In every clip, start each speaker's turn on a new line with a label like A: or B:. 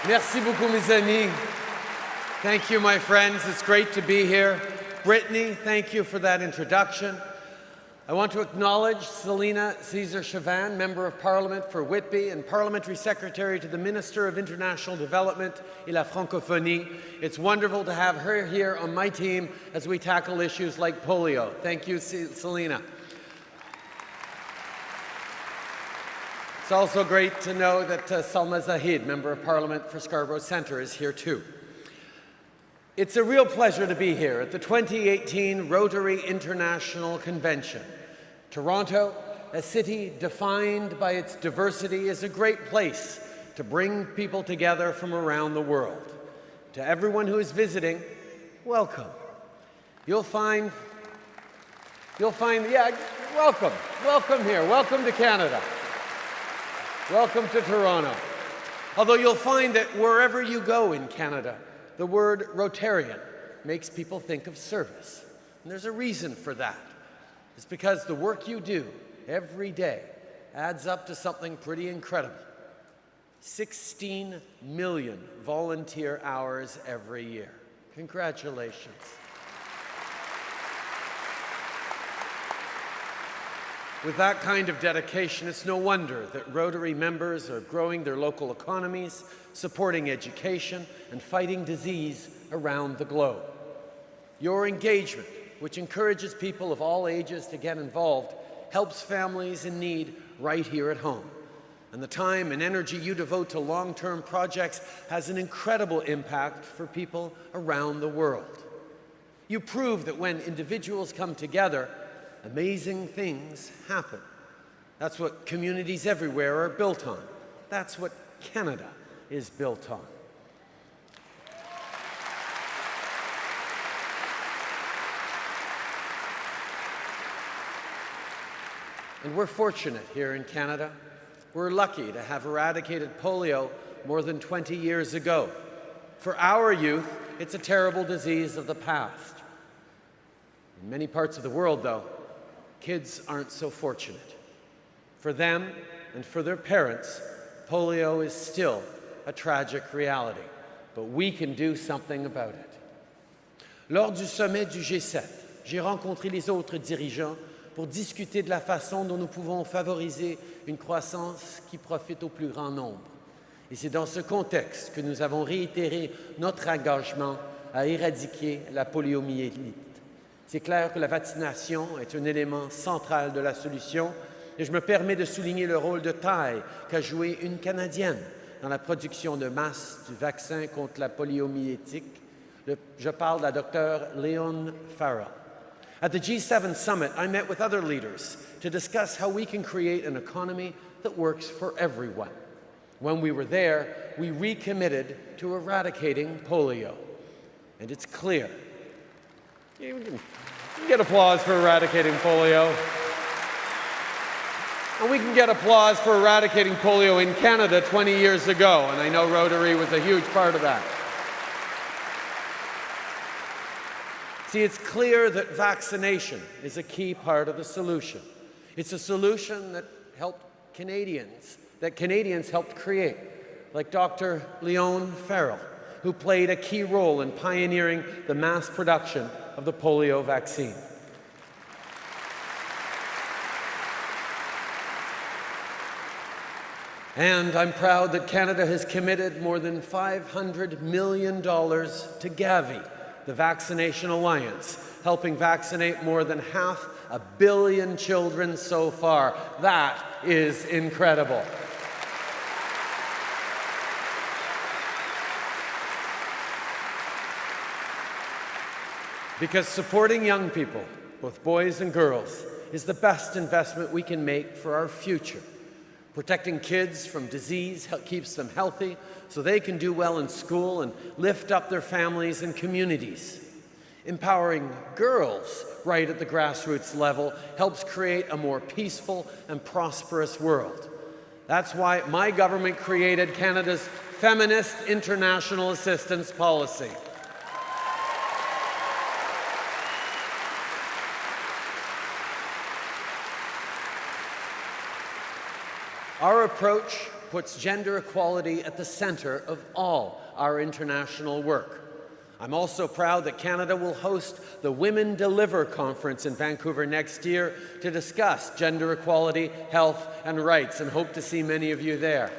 A: Merci beaucoup, mes amis. Thank you, my friends. It's great to be here. Brittany, thank you for that introduction. I want to acknowledge Selina Caesar-Chavannes, Member of Parliament for Whitby and Parliamentary Secretary to the Minister of International Development et la Francophonie. It's wonderful to have her here on my team as we tackle issues like polio. Thank you, Selina. It's also great to know that Salma Zahid, Member of Parliament for Scarborough Centre, is here too. It's a real pleasure to be here at the 2018 Rotary International Convention. Toronto, a city defined by its diversity, is a great place to bring people together from around the world. To everyone who is visiting, welcome. You'll find, welcome here, welcome to Canada. Welcome to Toronto. Although you'll find that wherever you go in Canada, the word Rotarian makes people think of service. And there's a reason for that. It's because the work you do every day adds up to something pretty incredible. 16 million volunteer hours every year. Congratulations. With that kind of dedication, it's no wonder that Rotary members are growing their local economies, supporting education, and fighting disease around the globe. Your engagement, which encourages people of all ages to get involved, helps families in need right here at home. And the time and energy you devote to long-term projects has an incredible impact for people around the world. You prove that when individuals come together, amazing things happen. That's what communities everywhere are built on. That's what Canada is built on. And we're fortunate here in Canada. We're lucky to have eradicated polio more than 20 years ago. For our youth, it's a terrible disease of the past. In many parts of the world, though, kids aren't so fortunate. For them and for their parents, polio is still a tragic reality, but we can do something about it. Lors du sommet du G7, j'ai rencontré les autres dirigeants pour discuter de la façon dont nous pouvons favoriser une croissance qui profite au plus grand nombre. Et c'est dans ce contexte que nous avons réitéré notre engagement à éradiquer la poliomyélite. C'est clair que la vaccination est un élément central de la solution et je me permets de souligner le rôle de taille qu'a joué une Canadienne dans la production de masse du vaccin contre la poliomyétique. Je parle de la Dr. Leon Farrell. At the G7 summit, I met with other leaders to discuss how we can create an economy that works for everyone. When we were there, we recommitted to eradicating polio. And it's clear. You can get applause for eradicating polio. And we can get applause for eradicating polio in Canada 20 years ago, and I know Rotary was a huge part of that. See, it's clear that vaccination is a key part of the solution. It's a solution that Canadians helped create, like Dr. Leon Farrell, who played a key role in pioneering the mass production of the polio vaccine. And I'm proud that Canada has committed more than $500 million to Gavi, the Vaccination Alliance, helping vaccinate more than 500 million children so far. That is incredible. Because supporting young people, both boys and girls, is the best investment we can make for our future. Protecting kids from disease keeps them healthy so they can do well in school and lift up their families and communities. Empowering girls right at the grassroots level helps create a more peaceful and prosperous world. That's why my government created Canada's Feminist International Assistance Policy. Our approach puts gender equality at the center of all our international work. I'm also proud that Canada will host the Women Deliver Conference in Vancouver next year to discuss gender equality, health, and rights, and hope to see many of you there.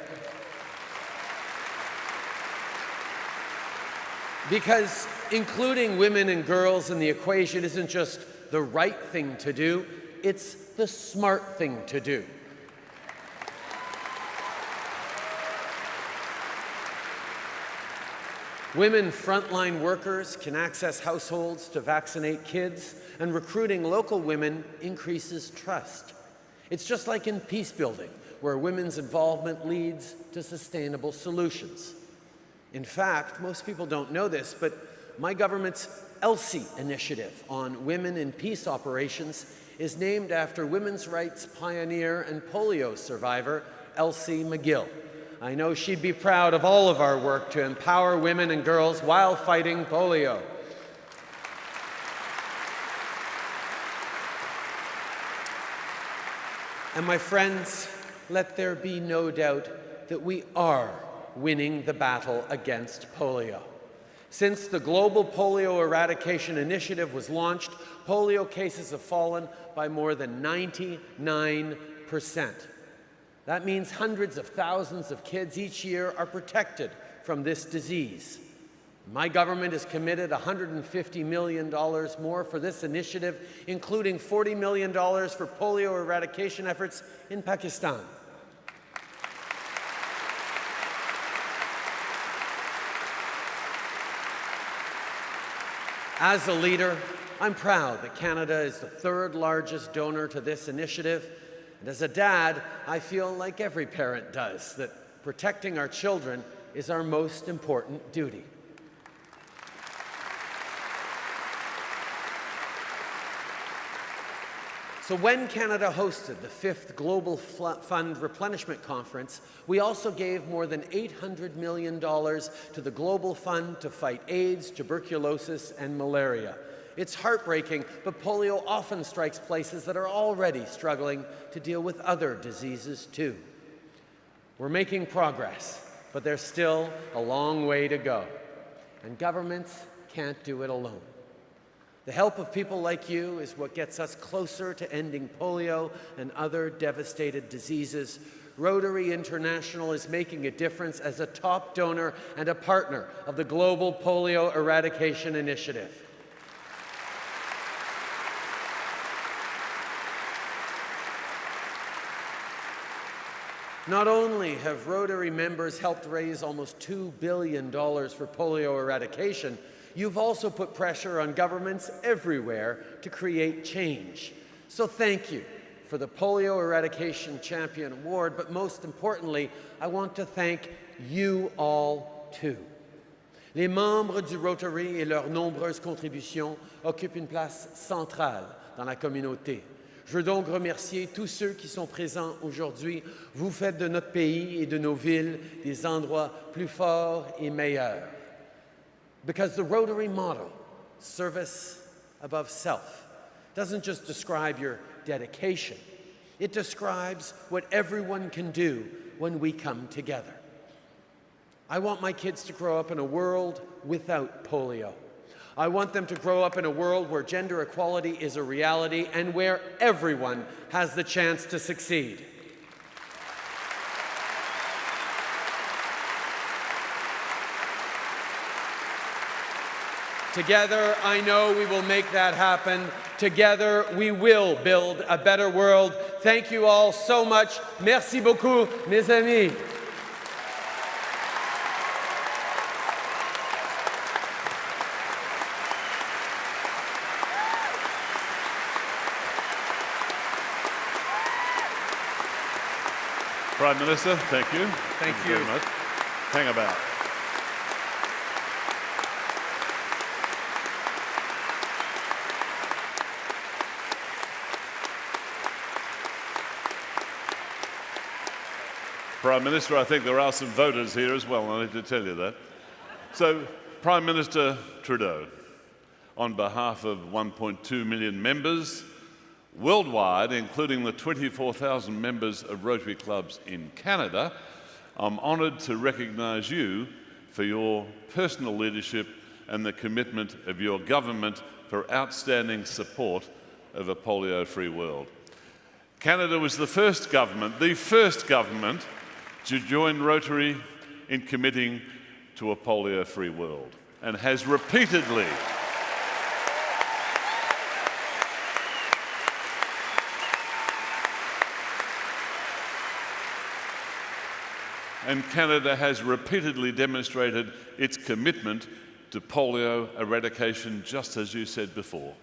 A: Because including women and girls in the equation isn't just the right thing to do, it's the smart thing to do. Women frontline workers can access households to vaccinate kids, and recruiting local women increases trust. It's just like in peace building, where women's involvement leads to sustainable solutions. In fact, most people don't know this, but my government's ELSI initiative on women in peace operations is named after women's rights pioneer and polio survivor, Elsie McGill. I know she'd be proud of all of our work to empower women and girls while fighting polio. And my friends, let there be no doubt that we are winning the battle against polio. Since the Global Polio Eradication Initiative was launched, polio cases have fallen by more than 99%. That means hundreds of thousands of kids each year are protected from this disease. My government has committed $150 million more for this initiative, including $40 million for polio eradication efforts in Pakistan. As a leader, I'm proud that Canada is the third largest donor to this initiative. And as a dad, I feel like every parent does, that protecting our children is our most important duty. So when Canada hosted the 5th Global Fund Replenishment Conference, we also gave more than $800 million to the Global Fund to fight AIDS, tuberculosis, and malaria. It's heartbreaking, but polio often strikes places that are already struggling to deal with other diseases too. We're making progress, but there's still a long way to go. And governments can't do it alone. The help of people like you is what gets us closer to ending polio and other devastated diseases. Rotary International is making a difference as a top donor and a partner of the Global Polio Eradication Initiative. Not only have Rotary members helped raise almost $2 billion for polio eradication, you've also put pressure on governments everywhere to create change. So thank you for the Polio Eradication Champion Award, but most importantly, I want to thank you all too. Les membres du Rotary et leurs nombreuses contributions occupent une place centrale dans la communauté. Je veux donc remercier tous ceux qui sont présents aujourd'hui. Vous faites de notre pays et de nos villes des endroits plus forts et meilleurs. Because the Rotary motto, service above self, doesn't just describe your dedication. It describes what everyone can do when we come together. I want my kids to grow up in a world without polio. I want them to grow up in a world where gender equality is a reality and where everyone has the chance to succeed. Together, I know we will make that happen. Together, we will build a better world. Thank you all so much. Merci beaucoup, mes amis.
B: Prime Minister, thank you.
A: Thank you
B: very much. Hang about. Prime Minister, I think there are some voters here as well, I need to tell you that. So, Prime Minister Trudeau, on behalf of 1.2 million members worldwide, including the 24,000 members of Rotary clubs in Canada, I'm honoured to recognise you for your personal leadership and the commitment of your government for outstanding support of a polio-free world. Canada was the first government to join Rotary in committing to a polio-free world, and has repeatedly demonstrated its commitment to polio eradication, just as you said before.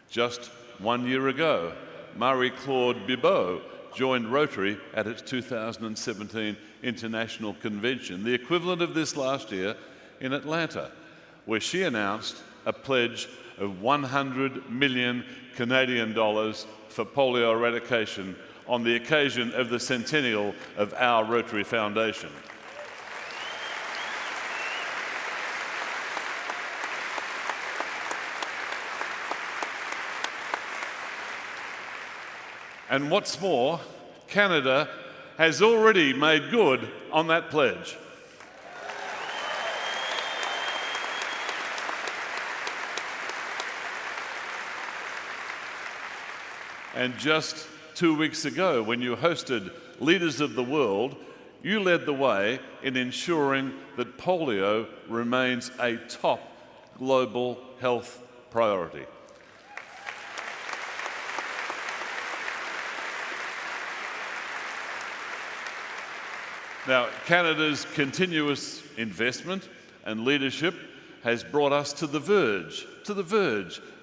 B: Just 1 year ago, Marie-Claude Bibeau joined Rotary at its 2017 International Convention, the equivalent of this last year in Atlanta, where she announced a pledge of 100 million Canadian dollars for polio eradication on the occasion of the centennial of our Rotary Foundation. And what's more, Canada has already made good on that pledge. And just 2 weeks ago, when you hosted Leaders of the World, you led the way in ensuring that polio remains a top global health priority. Now, Canada's continuous investment and leadership has brought us to the verge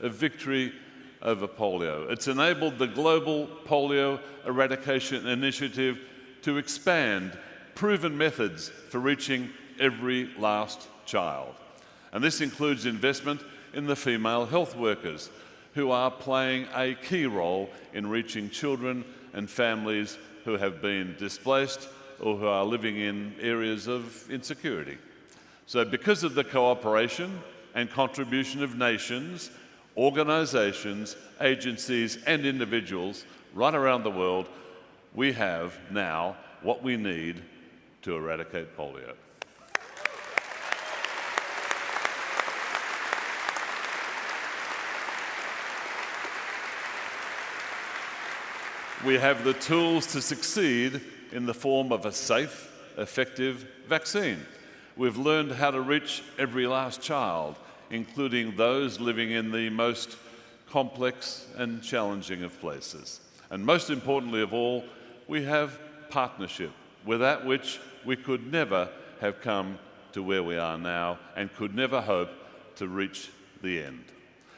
B: of victory over polio. It's enabled the Global Polio Eradication Initiative to expand proven methods for reaching every last child. And this includes investment in the female health workers, who are playing a key role in reaching children and families who have been displaced or who are living in areas of insecurity. So because of the cooperation and contribution of nations, organisations, agencies and individuals right around the world, we have now what we need to eradicate polio. We have the tools to succeed in the form of a safe, effective vaccine. We've learned how to reach every last child, including those living in the most complex and challenging of places. And most importantly of all, we have partnership, without which we could never have come to where we are now and could never hope to reach the end.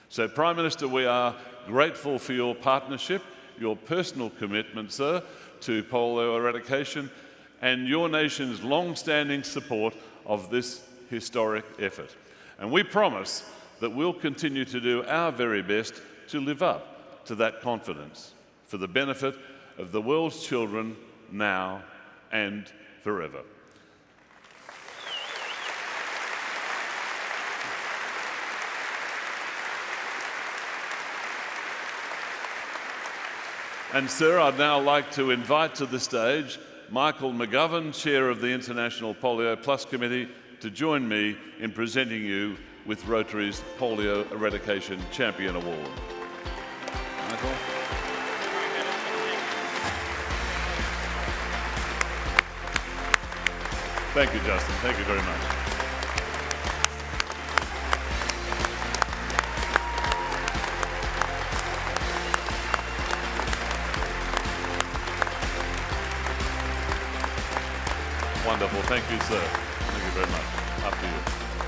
B: So, Prime Minister, we are grateful for your partnership, your personal commitment, sir, to polio eradication, and your nation's long-standing support of this historic effort. And we promise that we'll continue to do our very best to live up to that confidence for the benefit of the world's children now and forever. And sir, I'd now like to invite to the stage Michael McGovern, Chair of the International Polio Plus Committee, to join me in presenting you with Rotary's Polio Eradication Champion Award. Michael. Thank you, Justin. Thank you very much. Wonderful. Thank you, sir. Thank you very much. Up to you.